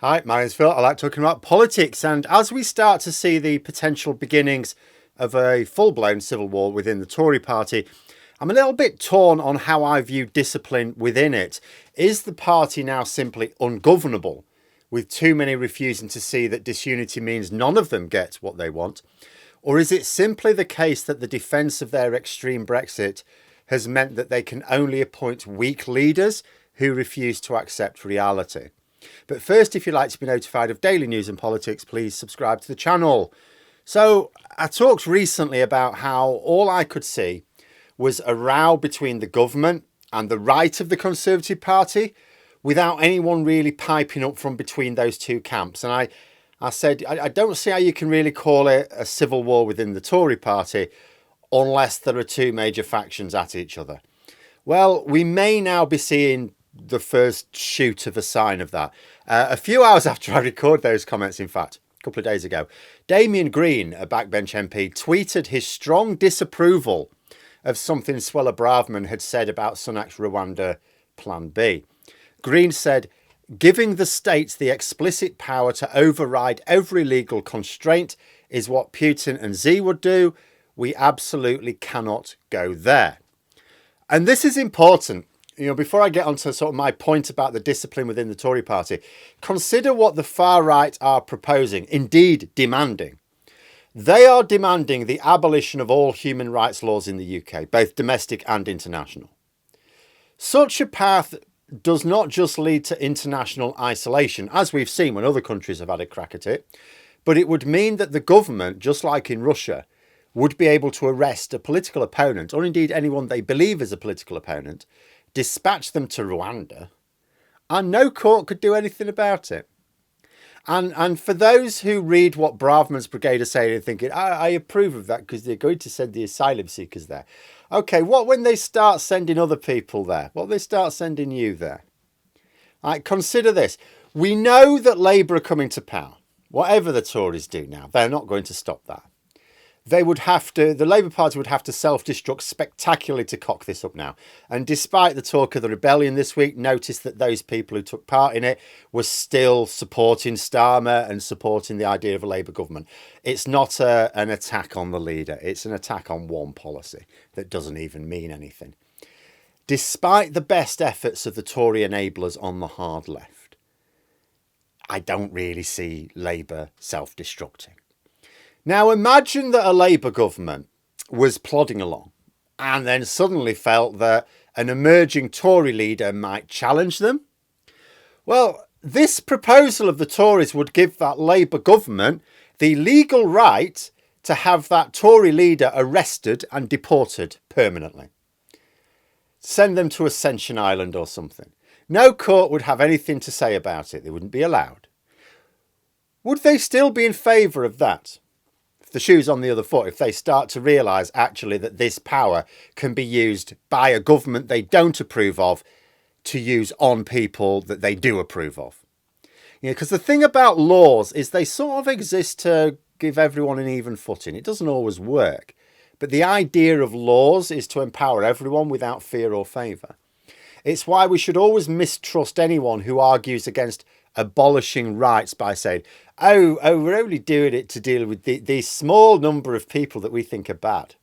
Hi, my name's Phil. I like talking about politics. And as we start to see the potential beginnings of a full-blown civil war within the Tory party, I'm a little bit torn on how I view discipline within it. Is the party now simply ungovernable, with too many refusing to see that disunity means none of them get what they want? Or is it simply the case that the defence of their extreme Brexit has meant that they can only appoint weak leaders who refuse to accept reality? But first, if you'd like to be notified of daily news and politics, please subscribe to the channel. So I talked recently about how all I could see was a row between the government and the right of the Conservative Party without anyone really piping up from between those two camps. And I said, I don't see how you can really call it a civil war within the Tory party unless there are two major factions at each other. Well, we may now be seeing the first shoot of a sign of that. A few hours after I recorded those comments, in fact, a couple of days ago, Damien Green, a backbench MP, tweeted his strong disapproval of something Suella Braverman had said about Sunak's Rwanda Plan B. Green said, "Giving the states the explicit power to override every legal constraint is what Putin and Xi would do. We absolutely cannot go there." And this is important. Before I get onto sort of my point about the discipline within the Tory party, consider what the far right are proposing, indeed demanding. They are demanding the abolition of all human rights laws in the UK, both domestic and international. Such a path does not just lead to international isolation, as we've seen when other countries have had a crack at it, but it would mean that the government, just like in Russia, would be able to arrest a political opponent, or indeed anyone they believe is a political opponent, dispatch them to Rwanda, and no court could do anything about it. And for those who read what Braverman's brigade are saying and thinking, I approve of that because they're going to send the asylum seekers there. Okay, what when they start sending other people there? What they start sending you there? Consider this. We know that Labour are coming to power. Whatever the Tories do now, they're not going to stop that. The Labour Party would have to self-destruct spectacularly to cock this up now. And despite the talk of the rebellion this week, notice that those people who took part in it were still supporting Starmer and supporting the idea of a Labour government. It's not an attack on the leader. It's an attack on one policy that doesn't even mean anything. Despite the best efforts of the Tory enablers on the hard left, I don't really see Labour self-destructing. Now imagine that a Labour government was plodding along and then suddenly felt that an emerging Tory leader might challenge them. Well, this proposal of the Tories would give that Labour government the legal right to have that Tory leader arrested and deported permanently. Send them to Ascension Island or something. No court would have anything to say about it. They wouldn't be allowed. Would they still be in favour of that? The shoe's on the other foot, if they start to realise actually that this power can be used by a government they don't approve of to use on people that they do approve of. Because the thing about laws is they sort of exist to give everyone an even footing. It doesn't always work. But the idea of laws is to empower everyone without fear or favour. It's why we should always mistrust anyone who argues against abolishing rights by saying, oh, we're only doing it to deal with these small number of people that we think are bad.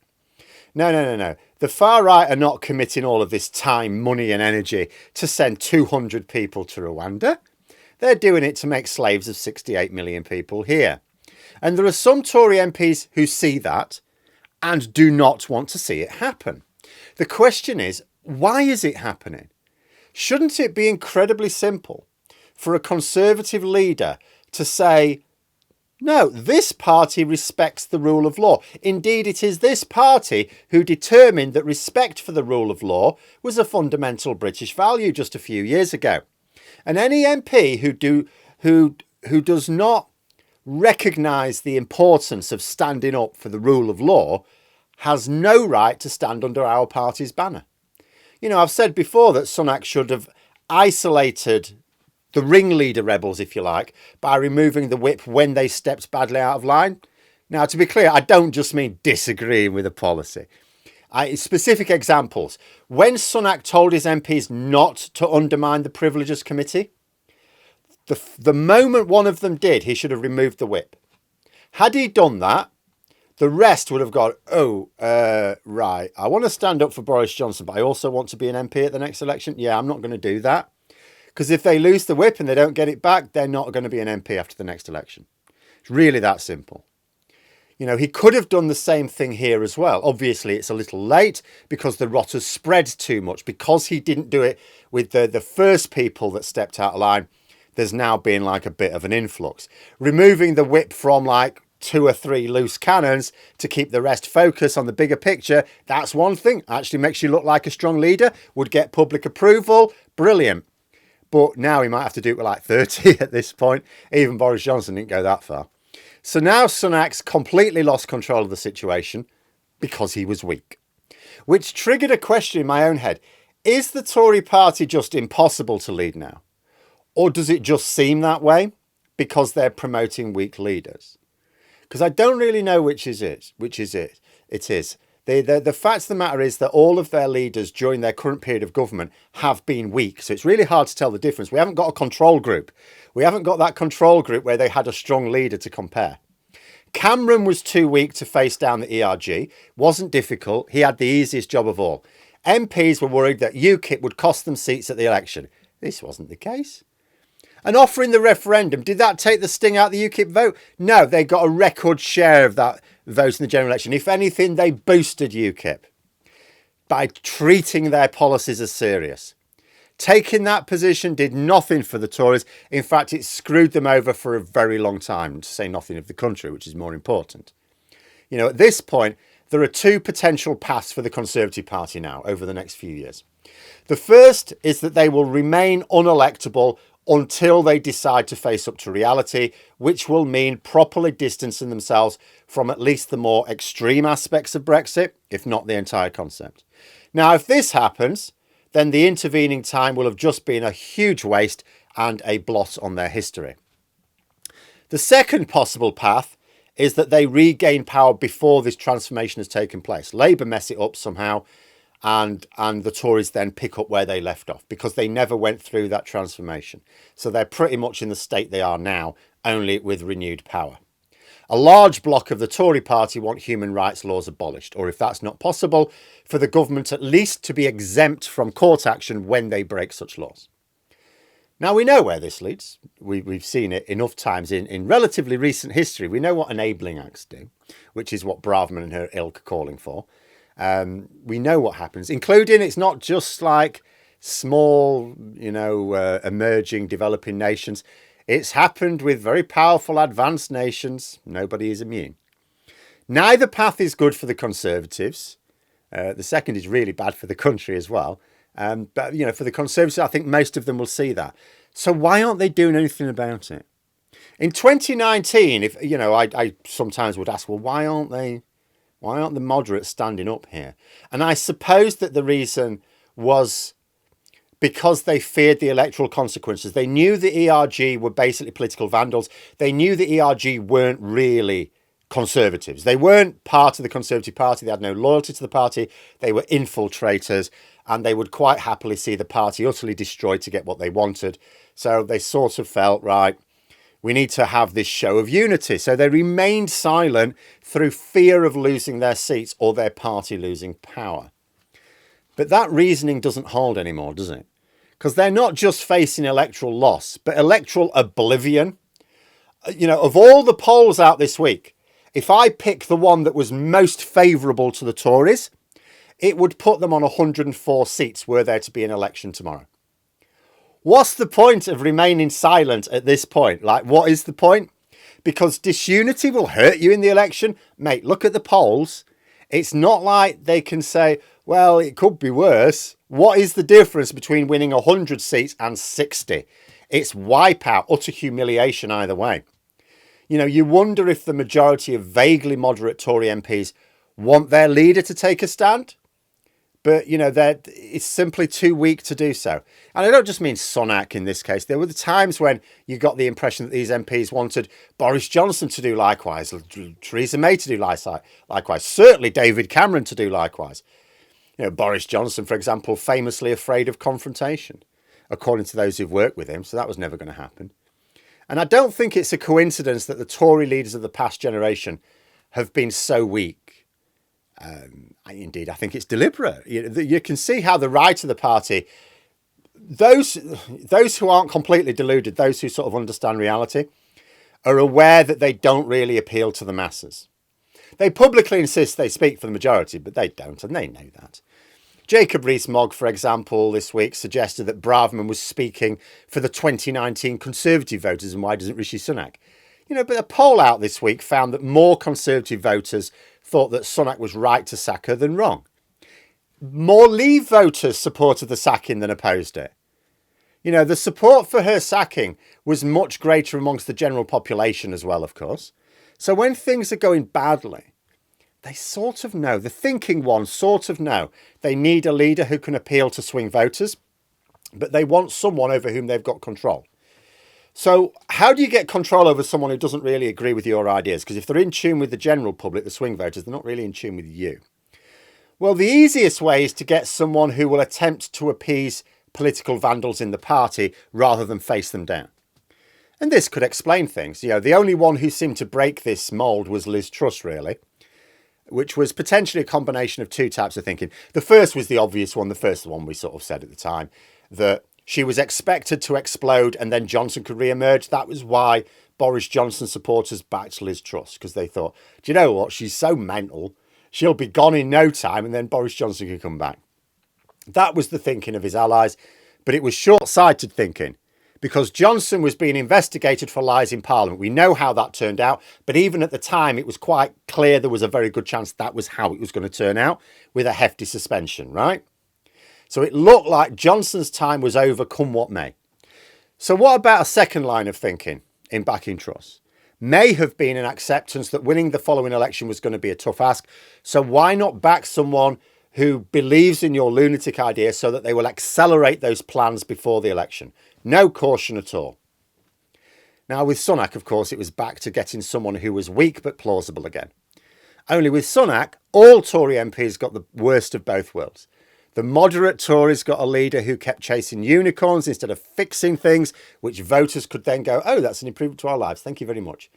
No. The far right are not committing all of this time, money and energy to send 200 people to Rwanda. They're doing it to make slaves of 68 million people here. And there are some Tory MPs who see that and do not want to see it happen. The question is, why is it happening? Shouldn't it be incredibly simple for a Conservative leader to say, no, this party respects the rule of law. Indeed, it is this party who determined that respect for the rule of law was a fundamental British value just a few years ago. And any MP who does not recognise the importance of standing up for the rule of law has no right to stand under our party's banner. I've said before that Sunak should have isolated the ringleader rebels, if you like, by removing the whip when they stepped badly out of line. Now, to be clear, I don't just mean disagreeing with a policy. Specific examples. When Sunak told his MPs not to undermine the Privileges Committee, The moment one of them did, he should have removed the whip. Had he done that, the rest would have gone, right, I want to stand up for Boris Johnson, but I also want to be an MP at the next election. Yeah, I'm not going to do that. Because if they lose the whip and they don't get it back, they're not going to be an MP after the next election. It's really that simple. You know, he could have done the same thing here as well. Obviously, it's a little late because the rot has spread too much. Because he didn't do it with the first people that stepped out of line, there's now been like a bit of an influx. Removing the whip from like 2 or 3 loose cannons to keep the rest focused on the bigger picture, that's one thing. Actually makes you look like a strong leader, would get public approval. Brilliant. But now he might have to do it with like 30 at this point. Even Boris Johnson didn't go that far. So now Sunak's completely lost control of the situation because he was weak. Which triggered a question in my own head. Is the Tory party just impossible to lead now? Or does it just seem that way because they're promoting weak leaders? Because I don't really know which is it. It is. The fact of the matter is that all of their leaders during their current period of government have been weak. So it's really hard to tell the difference. We haven't got a control group. We haven't got that control group where they had a strong leader to compare. Cameron was too weak to face down the ERG. Wasn't difficult. He had the easiest job of all. MPs were worried that UKIP would cost them seats at the election. This wasn't the case. And offering the referendum, did that take the sting out of the UKIP vote? No, they got a record share of that vote in the general election. If anything, they boosted UKIP by treating their policies as serious. Taking that position did nothing for the Tories. In fact, it screwed them over for a very long time, to say nothing of the country, which is more important. You know, at this point, there are 2 potential paths for the Conservative Party now over the next few years. The first is that they will remain unelectable until they decide to face up to reality, which will mean properly distancing themselves from at least the more extreme aspects of Brexit, if not the entire concept. Now, if this happens, then the intervening time will have just been a huge waste and a blot on their history. The second possible path is that they regain power before this transformation has taken place. Labour mess it up somehow, and the Tories then pick up where they left off because they never went through that transformation. So they're pretty much in the state they are now, only with renewed power. A large block of the Tory party want human rights laws abolished, or if that's not possible, for the government at least to be exempt from court action when they break such laws. Now, we know where this leads. We've seen it enough times in relatively recent history. We know what enabling acts do, which is what Braverman and her ilk are calling for. We know what happens, including it's not just like small, emerging, developing nations. It's happened with very powerful, advanced nations. Nobody is immune. Neither path is good for the Conservatives. The second is really bad for the country as well. But, for the Conservatives, I think most of them will see that. So why aren't they doing anything about it? In 2019, I sometimes would ask, well, why aren't the moderates standing up here? And I suppose that the reason was because they feared the electoral consequences. They knew the ERG were basically political vandals. They knew the ERG weren't really Conservatives. They weren't part of the Conservative Party. They had no loyalty to the party. They were infiltrators, and they would quite happily see the party utterly destroyed to get what they wanted. So they sort of felt, right, we need to have this show of unity. So they remained silent through fear of losing their seats or their party losing power. But that reasoning doesn't hold anymore, does it? Because they're not just facing electoral loss, but electoral oblivion. Of all the polls out this week, if I pick the one that was most favourable to the Tories, it would put them on 104 seats were there to be an election tomorrow. What's the point of remaining silent at this point? Like, what is the point? Because disunity will hurt you in the election. Mate, look at the polls. It's not like they can say, well, it could be worse. What is the difference between winning 100 seats and 60? It's wipeout, utter humiliation either way. You wonder if the majority of vaguely moderate Tory MPs want their leader to take a stand. But, it's simply too weak to do so. And I don't just mean Sunak in this case. There were the times when you got the impression that these MPs wanted Boris Johnson to do likewise, Theresa May to do likewise, certainly David Cameron to do likewise. Boris Johnson, for example, famously afraid of confrontation, according to those who've worked with him. So that was never going to happen. And I don't think it's a coincidence that the Tory leaders of the past generation have been so weak. Indeed, I think it's deliberate. You can see how the right of the party, those who aren't completely deluded, those who sort of understand reality, are aware that they don't really appeal to the masses. They publicly insist they speak for the majority, but they don't, and they know that. Jacob Rees-Mogg, for example, this week suggested that Braverman was speaking for the 2019 Conservative voters, and why doesn't Rishi Sunak? But a poll out this week found that more Conservative voters thought that Sunak was right to sack her than wrong. More Leave voters supported the sacking than opposed it. The support for her sacking was much greater amongst the general population as well, of course. So when things are going badly, they sort of know, the thinking ones sort of know, they need a leader who can appeal to swing voters, but they want someone over whom they've got control. So how do you get control over someone who doesn't really agree with your ideas? Because if they're in tune with the general public, the swing voters, they're not really in tune with you. Well, the easiest way is to get someone who will attempt to appease political vandals in the party rather than face them down. And this could explain things. The only one who seemed to break this mould was Liz Truss, really, which was potentially a combination of two types of thinking. The first was the obvious one, the first one we sort of said at the time, that she was expected to explode and then Johnson could re-emerge. That was why Boris Johnson supporters backed Liz Truss, because they thought, do you know what, she's so mental, she'll be gone in no time and then Boris Johnson can come back. That was the thinking of his allies, but it was short-sighted thinking, because Johnson was being investigated for lies in Parliament. We know how that turned out, but even at the time, it was quite clear there was a very good chance that was how it was going to turn out, with a hefty suspension, right? So it looked like Johnson's time was over, come what may. So what about a second line of thinking in backing Truss? May have been an acceptance that winning the following election was going to be a tough ask. So why not back someone who believes in your lunatic idea so that they will accelerate those plans before the election? No caution at all. Now, with Sunak, of course, it was back to getting someone who was weak but plausible again. Only with Sunak, all Tory MPs got the worst of both worlds. The moderate Tories got a leader who kept chasing unicorns instead of fixing things, which voters could then go, oh, that's an improvement to our lives. Thank you very much.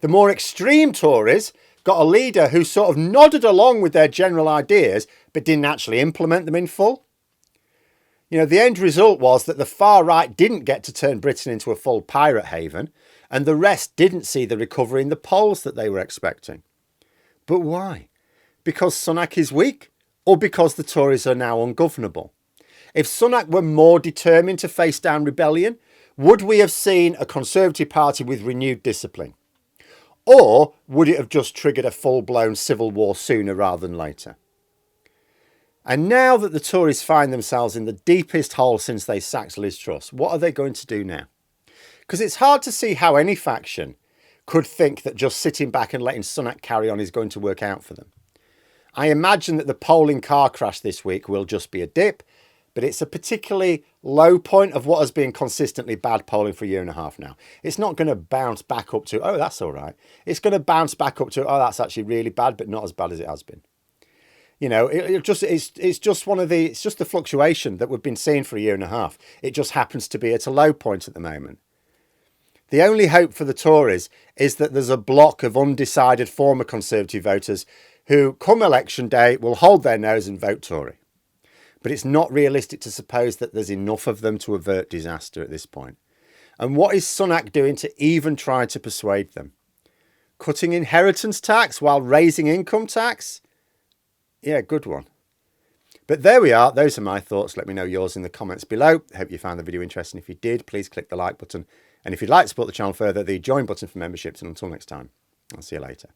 The more extreme Tories got a leader who sort of nodded along with their general ideas, but didn't actually implement them in full. The end result was that the far right didn't get to turn Britain into a full pirate haven, and the rest didn't see the recovery in the polls that they were expecting. But why? Because Sunak is weak, or because the Tories are now ungovernable? If Sunak were more determined to face down rebellion, would we have seen a Conservative Party with renewed discipline? Or would it have just triggered a full-blown civil war sooner rather than later? And now that the Tories find themselves in the deepest hole since they sacked Liz Truss, what are they going to do now? Because it's hard to see how any faction could think that just sitting back and letting Sunak carry on is going to work out for them. I imagine that the polling car crash this week will just be a dip, but it's a particularly low point of what has been consistently bad polling for a year and a half now. It's not going to bounce back up to, oh, that's all right. It's going to bounce back up to, oh, that's actually really bad, but not as bad as it has been. It's just the fluctuation that we've been seeing for a year and a half. It just happens to be at a low point at the moment. The only hope for the Tories is that there's a block of undecided former Conservative voters who, come election day, will hold their nose and vote Tory. But it's not realistic to suppose that there's enough of them to avert disaster at this point. And what is Sunak doing to even try to persuade them? Cutting inheritance tax while raising income tax? Yeah, good one. But there we are. Those are my thoughts. Let me know yours in the comments below. I hope you found the video interesting. If you did, please click the like button. And if you'd like to support the channel further, the join button for memberships. And until next time, I'll see you later.